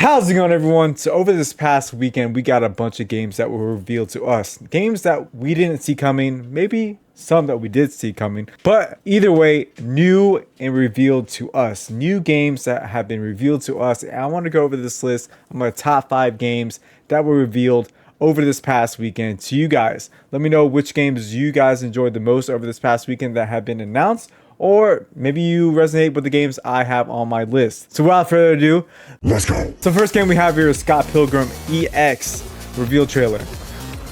How's it going, everyone? So over this past weekend, we got a bunch of games that were revealed to us. Games that we didn't see coming, maybe some that we did see coming. But either way, new and revealed to us. New games that have been revealed to us. And I want to go over this list. I'm going to top 5 games that were revealed over this past weekend to you guys. Let me know which games you guys enjoyed the most over this past weekend that have been announced. Or maybe you resonate with the games I have on my list. So without further ado, let's go. So first game we have here is Scott Pilgrim EX reveal trailer.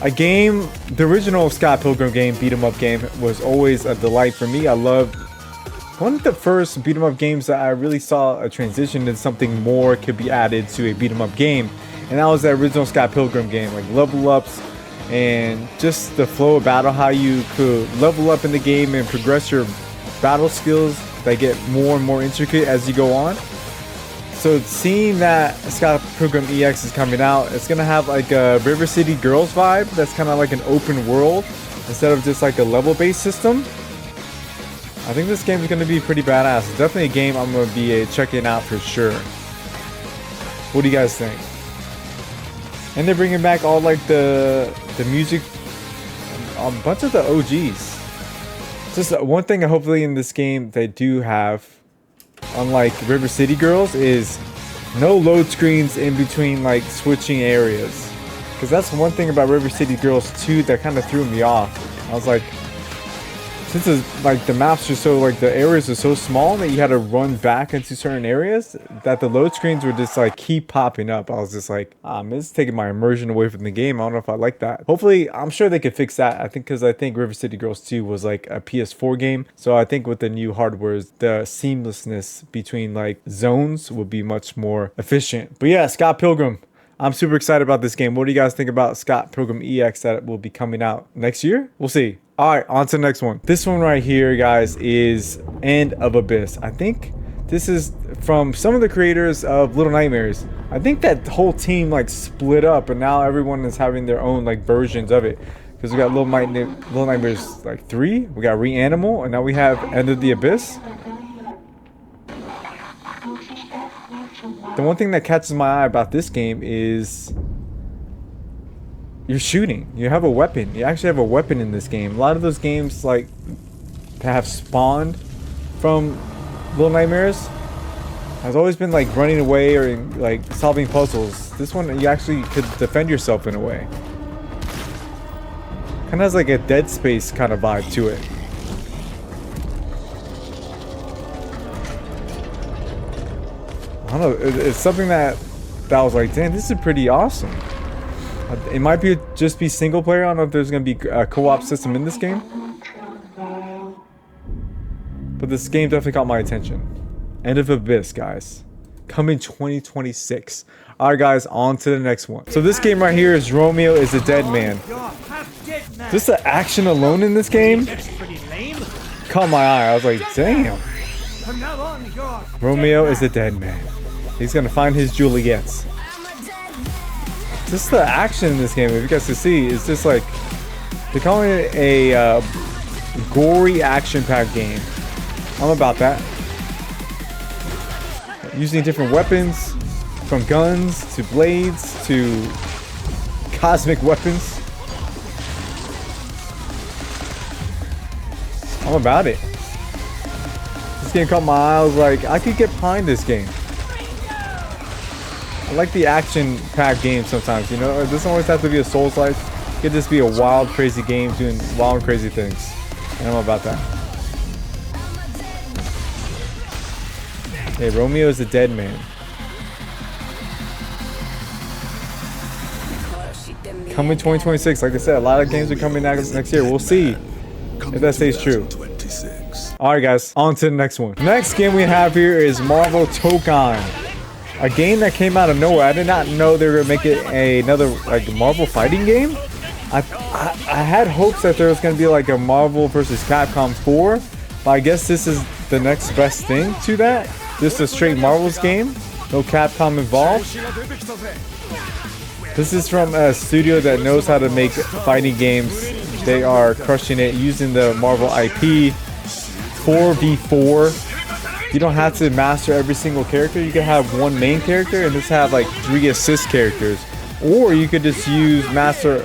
A game, the original Scott Pilgrim game, beat 'em up game, was always a delight for me. I loved one of the first beat 'em up games that I really saw a transition into something more could be added to a beat 'em up game. And that was the original Scott Pilgrim game, like level ups and just the flow of battle, how you could level up in the game and progress your battle skills that get more and more intricate as you go on. So seeing that Scott Pilgrim EX is coming out, it's gonna have like a River City Girls vibe. That's kind of like an open world instead of just like a level-based system. I think this game is gonna be pretty badass. It's definitely a game I'm gonna be checking out for sure. What do you guys think? And they're bringing back all like the music, a bunch of the OGs. Just one thing hopefully in this game they do have, unlike River City Girls, is no load screens in between like switching areas. Because that's one thing about River City Girls 2 that kind of threw me off. I was like, since it's like the maps are so like the areas are so small that you had to run back into certain areas, that the load screens would just like keep popping up. I was just like, this is taking my immersion away from the game. I don't know if I like that. Hopefully, I'm sure they could fix that. I think River City Girls 2 was like a PS4 game. So I think with the new hardware, the seamlessness between like zones would be much more efficient. But yeah, Scott Pilgrim. I'm super excited about this game. What do you guys think about Scott Pilgrim EX that will be coming out next year? We'll see. All right, on to the next one. This one right here, guys, is End of Abyss. I think this is from some of the creators of Little Nightmares. I think that whole team like split up and now everyone is having their own like versions of it. Because we got Little Nightmares like 3, we got Reanimal, and now we have End of the Abyss. The one thing that catches my eye about this game is you're shooting. You have a weapon. You actually have a weapon in this game. A lot of those games like that have spawned from Little Nightmares has always been like running away or like solving puzzles. This one you actually could defend yourself in a way. Kind of has like a Dead Space kind of vibe to it. I don't know, it's something that I was like, damn, this is pretty awesome. It might just be single player. I don't know if there's going to be a co-op system in this game. But this game definitely caught my attention. End of Abyss, guys. Coming 2026. Alright, guys, on to the next one. So this game right here is Romeo is a Dead Man. Just the action alone in this game caught my eye. I was like, damn. Romeo is a dead man. He's gonna find his Juliets. Just the action in this game, if you guys can see, is just like they're calling it a gory action-packed game. I'm about that. Using different weapons, from guns to blades to cosmic weapons. I'm about it. This game caught my eye. I was like, I could get behind this game. I like the action-packed games sometimes, you know? It doesn't always have to be a Souls-like. It could just be a wild, crazy game doing wild, crazy things. And I'm about that. Hey, Romeo is a dead man. Coming 2026. Like I said, a lot of games are coming next year. We'll see if that stays true. Alright, guys, on to the next one. Next game we have here is Marvel Tokon. A game that came out of nowhere. I did not know they were gonna make it another like Marvel fighting game. I had hopes that there was gonna be like a Marvel versus Capcom 4, but I guess this is the next best thing to that. Just a straight Marvel's game, no Capcom involved. This is from a studio that knows how to make fighting games. They are crushing it using the Marvel IP. 4v4 you don't have to master every single character. You can have one main character and just have like 3 assist characters. Or you could just use master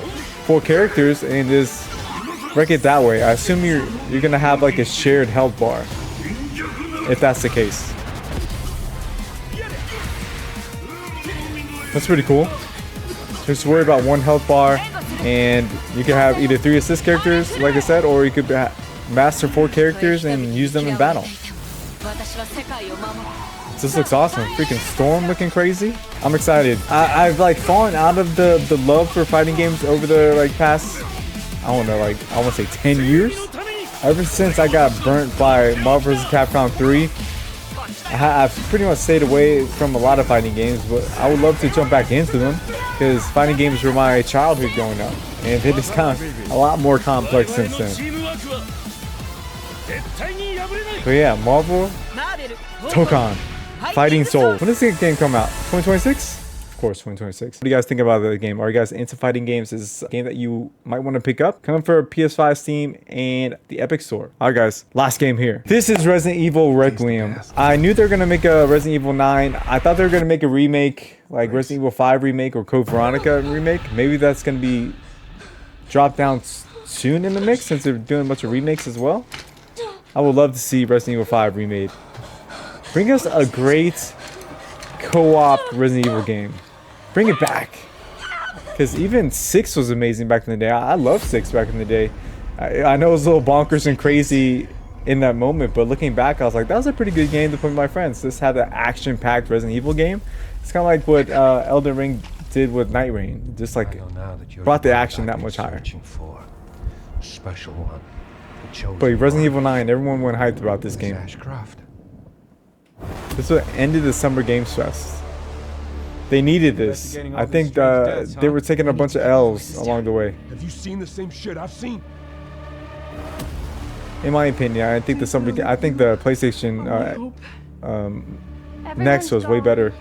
4 characters and just wreck it that way. I assume you're gonna have like a shared health bar, if that's the case. That's pretty cool. Just worry about 1 health bar, and you can have either 3 assist characters, like I said, or you could master 4 characters and use them in battle. This looks awesome. Freaking Storm looking crazy. I'm excited. I've like fallen out of the love for fighting games over the like past, I don't know, like I want to say 10 years. Ever since I got burnt by Marvel vs. Capcom 3, I've pretty much stayed away from a lot of fighting games, but I would love to jump back into them because fighting games were my childhood growing up, and it is kind of a lot more complex since then. But yeah, Marvel Dokkan Fighting Soul. When does this game come out? 2026? Of course, 2026. What do you guys think about the game? Are you guys into fighting games? Is this a game that you might want to pick up? Coming for PS5, Steam, and the Epic Store. All right, guys. Last game here. This is Resident Evil Requiem. I knew they were going to make a Resident Evil 9. I thought they were going to make a remake, like Resident Evil 5 remake or Code Veronica remake. Maybe that's going to be dropped down soon in the mix since they're doing a bunch of remakes as well. I would love to see Resident Evil 5 remade. Bring us a great co-op Resident Evil game. Bring it back. Because even 6 was amazing back in the day. I loved 6 back in the day. I know it was a little bonkers and crazy in that moment, but looking back, I was like, that was a pretty good game to play with my friends. Just had an action-packed Resident Evil game. It's kind of like what Elden Ring did with Night Rain. Just like brought the action that much higher. Special one. But Resident Evil 9, everyone went hyped about this game. This was ended the Summer Games Fest. They needed this. I think they were taking a bunch of L's along the way. Have you seen the same shit I've seen? In my opinion, I think the PlayStation Next was way better.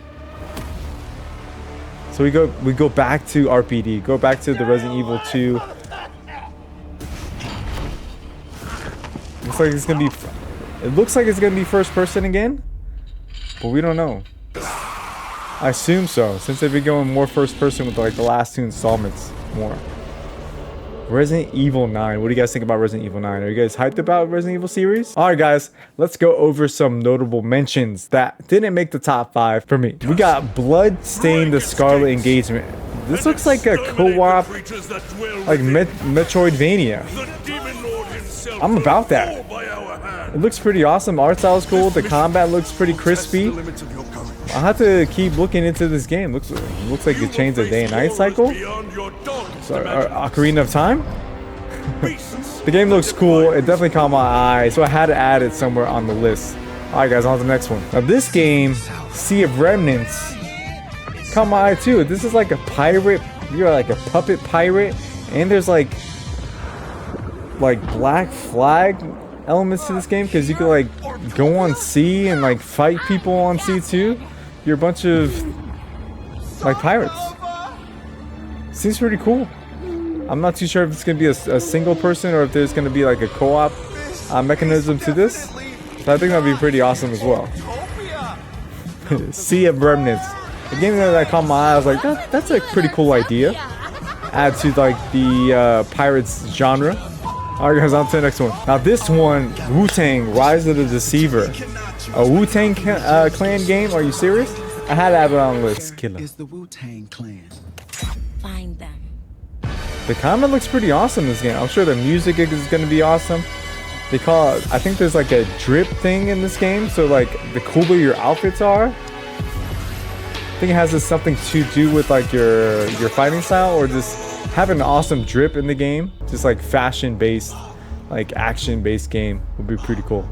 So we go back to RPD, go back to the Resident Evil 2. It looks like it's gonna be first person again, but we don't know. I assume so, since they've been going more first person with like the last 2 installments more. Resident Evil 9. What do you guys think about Resident Evil 9? Are you guys hyped about Resident Evil series? Alright guys, let's go over some notable mentions that didn't make the top 5 for me. We got Bloodstained the Scarlet Engagement. This looks like a co-op, like Metroidvania. I'm about that. It looks pretty awesome. Art style is cool. The combat looks pretty crispy. I'll have to keep looking into this game. Looks like it changed the day and night cycle. So, Ocarina of Time. The game looks cool. It definitely caught my eye, so I had to add it somewhere on the list. All right, guys, on to the next one. Now, this game, Sea of Remnants, caught my eye too. This is like a pirate. You're like a puppet pirate, and there's like Black Flag elements to this game because you could like go on sea and like fight people on sea too. You're a bunch of like pirates. Seems pretty cool. I'm not too sure if it's gonna be a single person or if there's gonna be like a co-op mechanism to this. So I think that'd be pretty awesome as well. Sea of Remnants. The game that caught my eye, I was like, that's a pretty cool idea. Add to like the pirates genre. Alright guys, on to the next one. Now this one, Wu-Tang, Rise of the Deceiver. A Wu-Tang Clan game? Are you serious? I had to have it on the list. Killer. Is the Wu-Tang Clan. Find them. The combat looks pretty awesome in this game. I'm sure the music is going to be awesome. They call it, I think there's like a drip thing in this game. So like the cooler your outfits are, I think it has something to do with like your fighting style or just having an awesome drip in the game. Just like fashion based, like action based game would be pretty cool.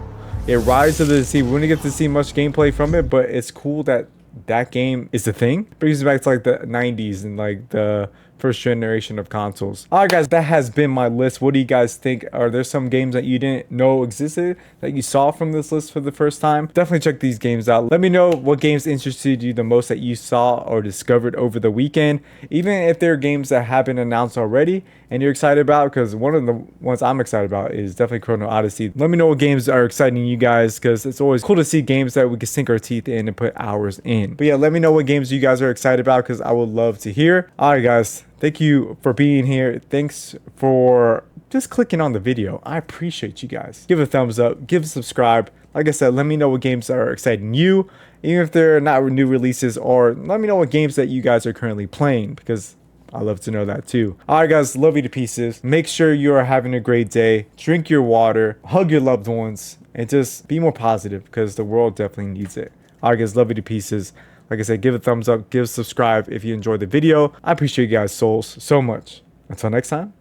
It Rise of the Sea. We wouldn't get to see much gameplay from it, but it's cool that that game is the thing. Brings me back to like the 90s and like the first generation of consoles. All right, guys, that has been my list. What do you guys think? Are there some games that you didn't know existed that you saw from this list for the first time? Definitely check these games out. Let me know what games interested you the most that you saw or discovered over the weekend, even if they're games that have been announced already and you're excited about, because one of the ones I'm excited about is definitely Chrono Odyssey. Let me know what games are exciting you guys, because it's always cool to see games that we can sink our teeth in and put hours in. But yeah, let me know what games you guys are excited about, because I would love to hear. All right, guys, thank you for being here. Thanks for just clicking on the video. I appreciate you guys. Give a thumbs up, give a subscribe. Like I said, let me know what games are exciting you, even if they're not new releases, or let me know what games that you guys are currently playing, because I love to know that too. All right, guys, love you to pieces. Make sure you are having a great day. Drink your water, hug your loved ones, and just be more positive, because the world definitely needs it. All right, guys, love you to pieces. Like I said, give a thumbs up, give a subscribe if you enjoyed the video. I appreciate you guys souls so much. Until next time,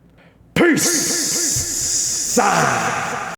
peace.